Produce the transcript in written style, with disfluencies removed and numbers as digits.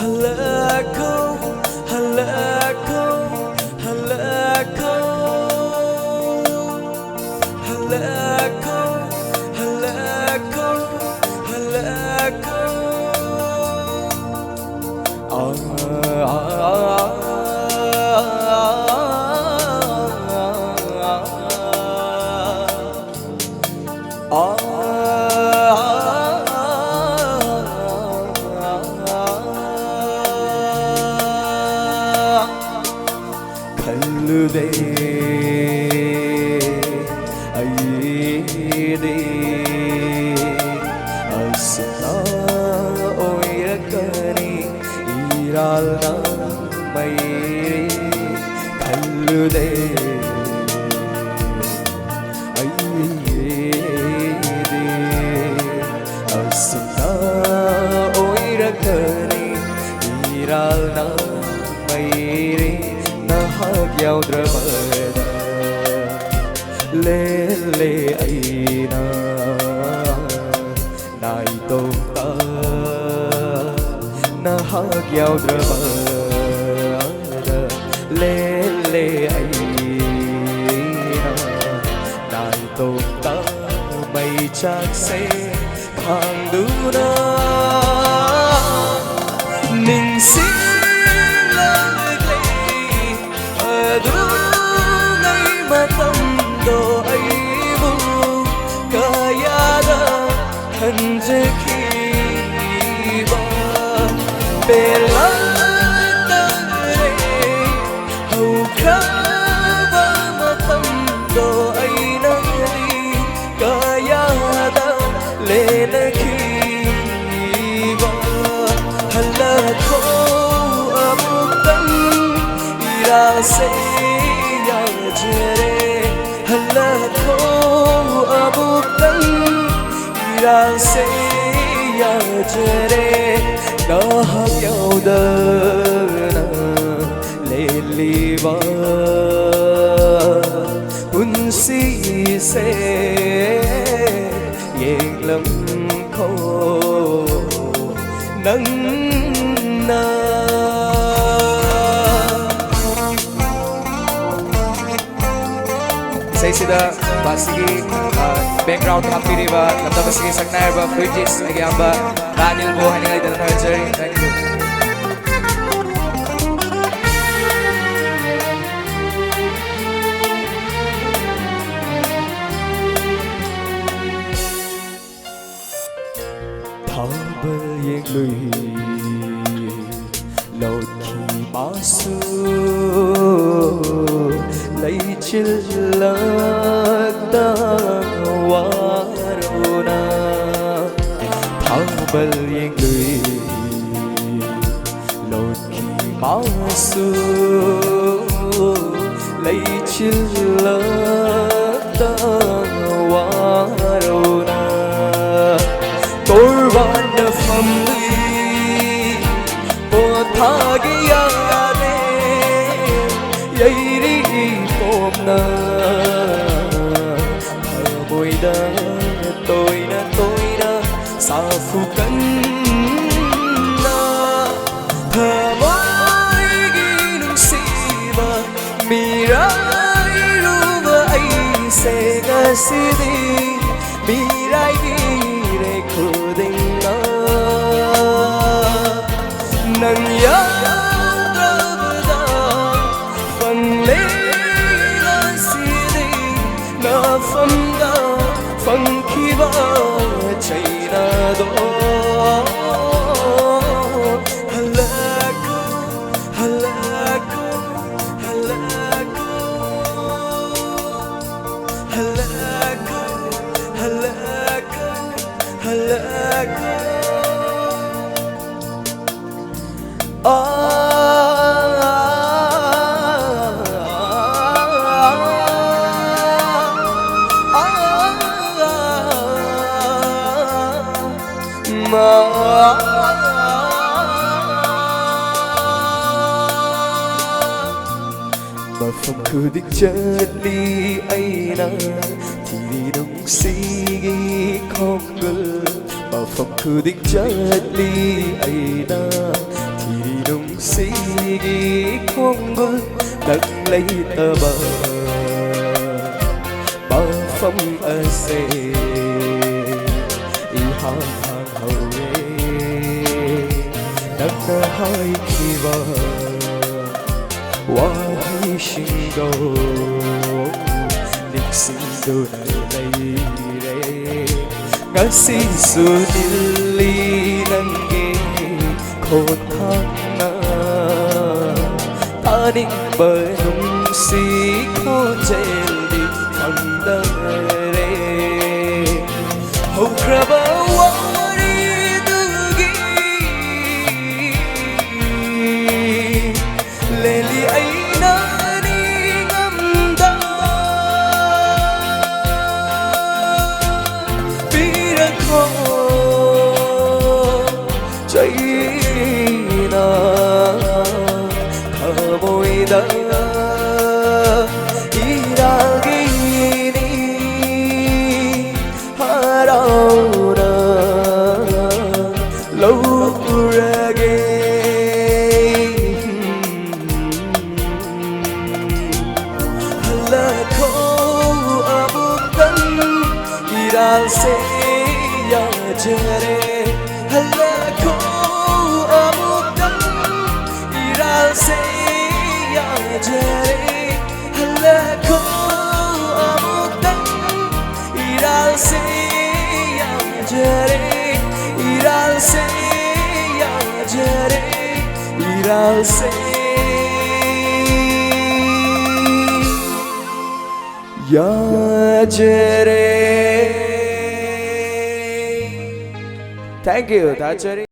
هلاكو هلاكو هلاكو هلاكو هلاكو هلاكو Kallude ayide asna oyrakani iralna mayre kallude ayide asna oyrakani iralna mayre yaudramada lele aina nai tomta nahag yaudramada lele aina nai tomta mai chak se khang duna ning si hanjakiba belatare haukaba matamdo ainali kayada lenakiba halako amutan irase yajere halako amutan irase yajere nahak yaudana leliba unsi se yeglam ko nang na say sida basigi background happy ba kata basigi saknar ba fridges lagi amba Daniel bo hani dalam hajar Daniel thambal yek lui lột khi basu lấy chil lagda waruna thambal yek lui lột khi basu lấy chil lagda waruna Torban na family Pothagiyane Yairi pomna Boida toina safukan na Thamai ginusiba Mirai ruba ay se ngasidi Mirai khudinga nang yaudravda fangle sidi na famda fankiba chaina do halaku halaku halaku halaku halaku halaku ꯃꯐꯝ ꯈꯨꯗꯤꯡ ꯆꯠꯂꯤ ꯑꯩꯅ ꯊꯤꯔꯤ ꯅꯨꯡꯁꯤꯒꯤ ꯈꯣꯡꯒꯨꯜ ꯃꯐꯝ ꯈꯨꯗꯤꯡ ꯆꯠꯂꯤ ꯑꯩꯅ ꯊꯤꯔꯤ ꯅꯨꯡꯁꯤꯒꯤ ꯈꯣꯡꯒꯨꯜ ꯅꯪ ꯂꯩꯇꯕ ꯃꯐꯝ ꯑꯁꯦ 이항 하오에 넌나 하이키와 와이신도 닉신도 날레이레 가시수 닐리는 게 고탕나 타닝 버농시 코젤리 당당레 호크라바 Chayna kamoida iragini harauna lurage halako amudan iralse ya jare halako Iralseya jare halako amudan Iralseya jare Iralseya jare Iralseya jare Thank you. That's very